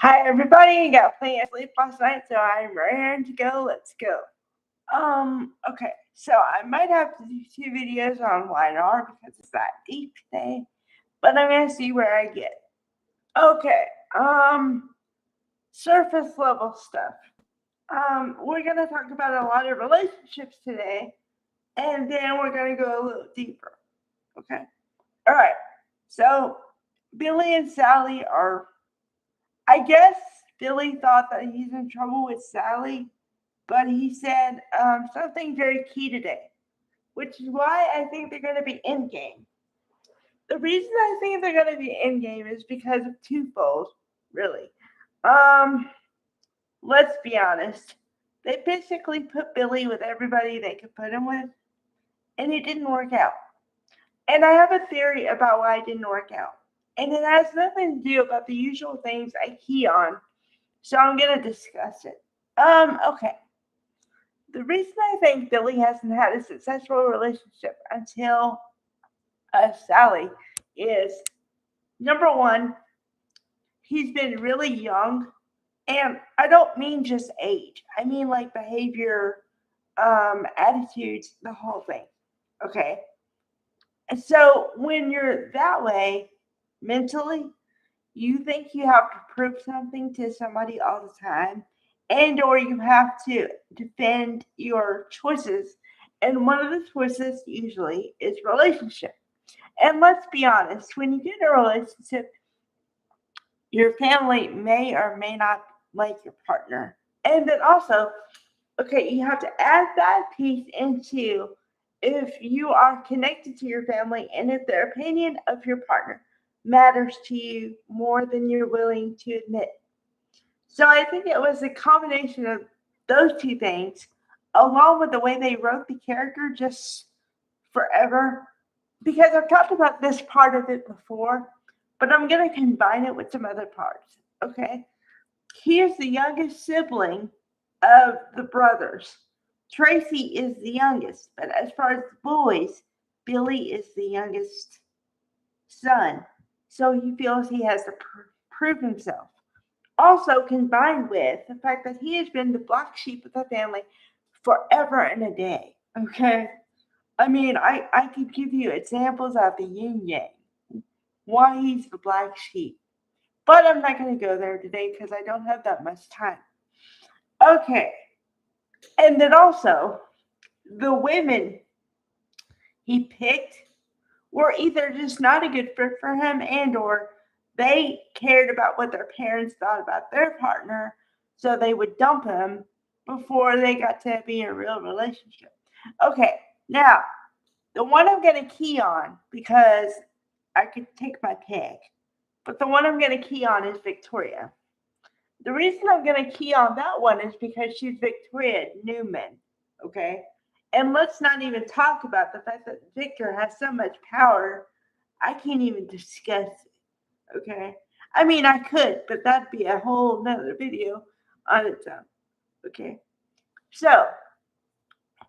Hi everybody, got plenty of sleep last night, so I'm ready to go. Let's go. Okay, so I might have to do two videos on YNR because it's that deep today, but I'm gonna see where I get. Okay, surface level stuff. We're gonna talk about a lot of relationships today, and then we're gonna go a little deeper. Okay, alright, so Billy and Sally are, I guess Billy thought that he's in trouble with Sally, but he said something very key today, which is why I think they're going to be in game. The reason I think they're going to be in game is because of twofold, really. Um, let's be honest. They basically put Billy with everybody they could put him with, and it didn't work out. And I have a theory about why it didn't work out. And it has nothing to do about the usual things I key on. So I'm going to discuss it. Okay. The reason I think Billy hasn't had a successful relationship until Sally is number one, he's been really young. And I don't mean just age, I mean like behavior, attitudes, the whole thing. Okay. And so when you're that way mentally, you think you have to prove something to somebody all the time, and or you have to defend your choices, and one of the choices usually is relationship. And let's be honest, when you get in a relationship, your family may or may not like your partner. And then also, okay, you have to add that piece into if you are connected to your family and if the opinion of your partner matters to you more than you're willing to admit. So I think it was a combination of those two things, along with the way they wrote the character just forever. Because I've talked about this part of it before, but I'm going to combine it with some other parts. Okay. He is the youngest sibling of the brothers. Tracy is the youngest, but as far as the boys, Billy is the youngest son. So he feels he has to prove himself. Also, combined with the fact that he has been the black sheep of the family forever and a day. Okay? I mean, I could give you examples of the yin yang, why he's the black sheep. But I'm not going to go there today because I don't have that much time. Okay. And then also, the women he picked were either just not a good fit for him and or they cared about what their parents thought about their partner, so they would dump him before they got to be in a real relationship. Okay, now the one I'm going to key on because I could take my pick, but the one I'm going to key on is Victoria. The reason I'm going to key on that one is because she's Victoria Newman, okay? And let's not even talk about the fact that Victor has so much power, I can't even discuss it, okay? I mean, I could, but that'd be a whole nother video on its own, okay? So,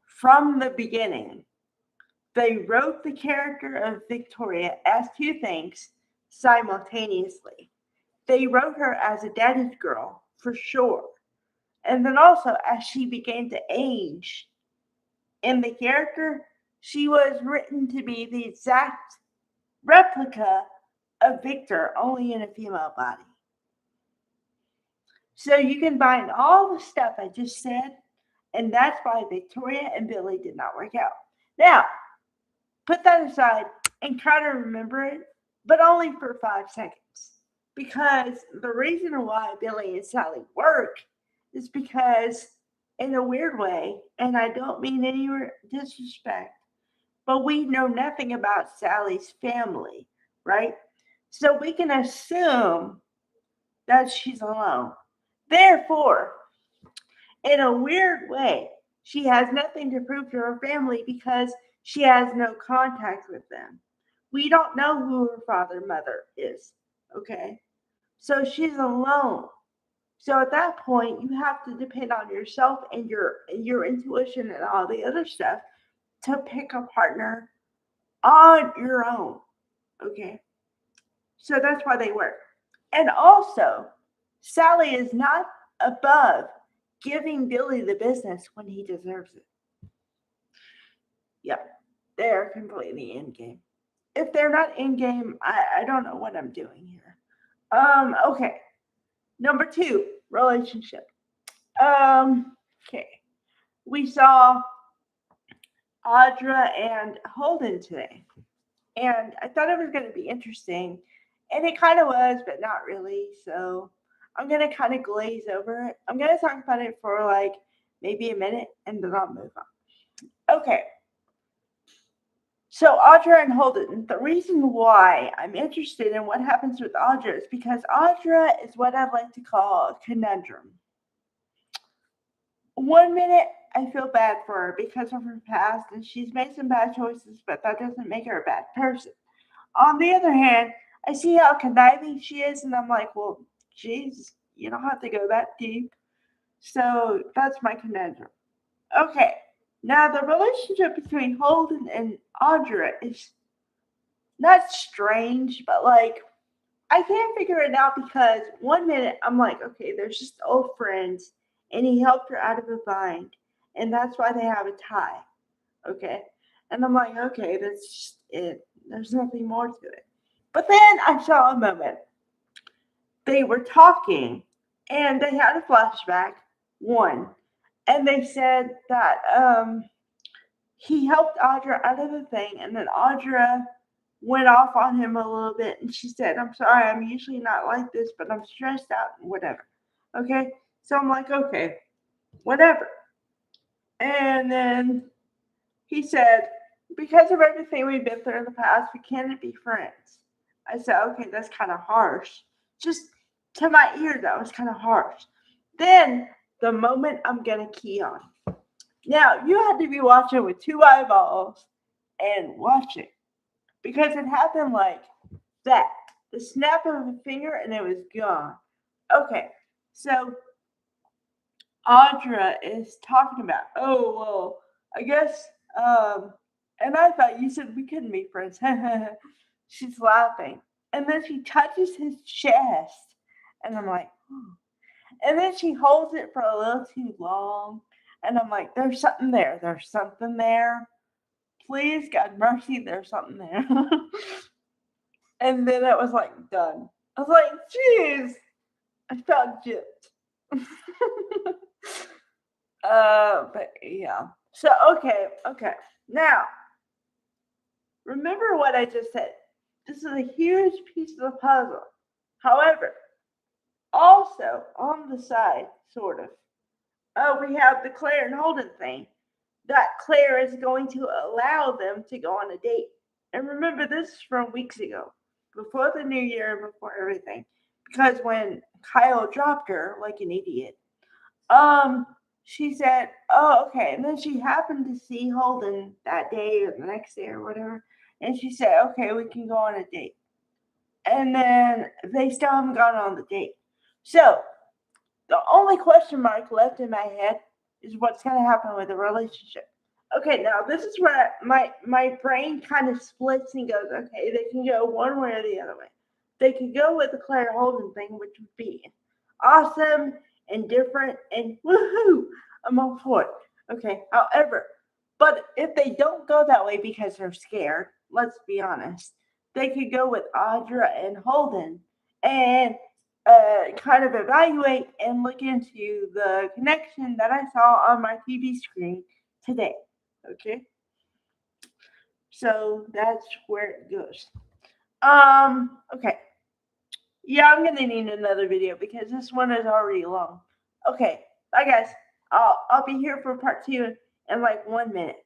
from the beginning, they wrote the character of Victoria as two things simultaneously. They wrote her as a daddy's girl, for sure. And then also, as she began to age in the character, she was written to be the exact replica of Victor, only in a female body. So you can combine all the stuff I just said, and that's why Victoria and Billy did not work out. Now, put that aside and try to remember it, but only for 5 seconds. Because the reason why Billy and Sally work is because, in a weird way, and I don't mean any disrespect, but we know nothing about Sally's family, right? So we can assume that she's alone. Therefore, in a weird way, she has nothing to prove to her family because she has no contact with them. We don't know who her father mother is, okay? So she's alone. So at that point, you have to depend on yourself and your intuition and all the other stuff to pick a partner on your own, okay? So that's why they work. And also, Sally is not above giving Billy the business when he deserves it. Yep, they're completely in game. If they're not in game, I don't know what I'm doing here. Okay. Number 2, relationship. Okay. We saw Audra and Holden today. And I thought it was going to be interesting. And it kind of was, but not really. So I'm going to kind of glaze over it. I'm going to talk about it for like maybe a minute and then I'll move on. Okay. So Audra and Holden, the reason why I'm interested in what happens with Audra is because Audra is what I'd like to call a conundrum. One minute, I feel bad for her because of her past and she's made some bad choices, but that doesn't make her a bad person. On the other hand, I see how conniving she is, and I'm like, well, geez, you don't have to go that deep. So that's my conundrum. Okay, now the relationship between Holden and Audra is not strange, but like, I can't figure it out because one minute I'm like, okay, they're just old friends, and he helped her out of a bind, and that's why they have a tie. Okay, and I'm like, okay, that's just it. There's nothing more to it. But then I saw a moment. They were talking and they had a flashback, one, and they said that he helped Audra out of the thing, and then Audra went off on him a little bit, and she said, I'm sorry, I'm usually not like this, but I'm stressed out and whatever. Okay? So I'm like, okay, whatever. And then he said, because of everything we've been through in the past, we can't be friends. I said, okay, that's kind of harsh. Just to my ear, that was kind of harsh. Then the moment I'm going to key on. Now, you had to be watching with 2 eyeballs and watch it because it happened like that. The snap of a finger and it was gone. Okay, so Audra is talking about, oh, well, I guess, and I thought you said we couldn't be friends. She's laughing. And then she touches his chest. And I'm like, oh. And then she holds it for a little too long. And I'm like, there's something there. There's something there. Please, God mercy, there's something there. And then it was like, done. I was like, jeez, I felt gypped. But yeah. So, okay. Now, remember what I just said. This is a huge piece of the puzzle. However, also on the side, sort of, we have the Claire and Holden thing. That Claire is going to allow them to go on a date. And remember, this is from weeks ago, before the new year, before everything. Because when Kyle dropped her like an idiot, she said, oh, okay. And then she happened to see Holden that day or the next day or whatever. And she said, okay, we can go on a date. And then they still haven't gone on the date. So the only question mark left in my head is what's going to happen with the relationship. Okay, now this is where my brain kind of splits and goes, okay, they can go one way or the other way. They could go with the Claire Holden thing, which would be awesome and different and woohoo, I'm all for it. Okay, however, but if they don't go that way because they're scared, let's be honest, they could go with Audra and Holden and kind of evaluate and look into the connection that I saw on my TV screen today. Okay, so that's where it goes. Okay. Yeah, I'm gonna need another video because this one is already long. Okay, bye guys. I'll be here for part 2 in like 1 minute.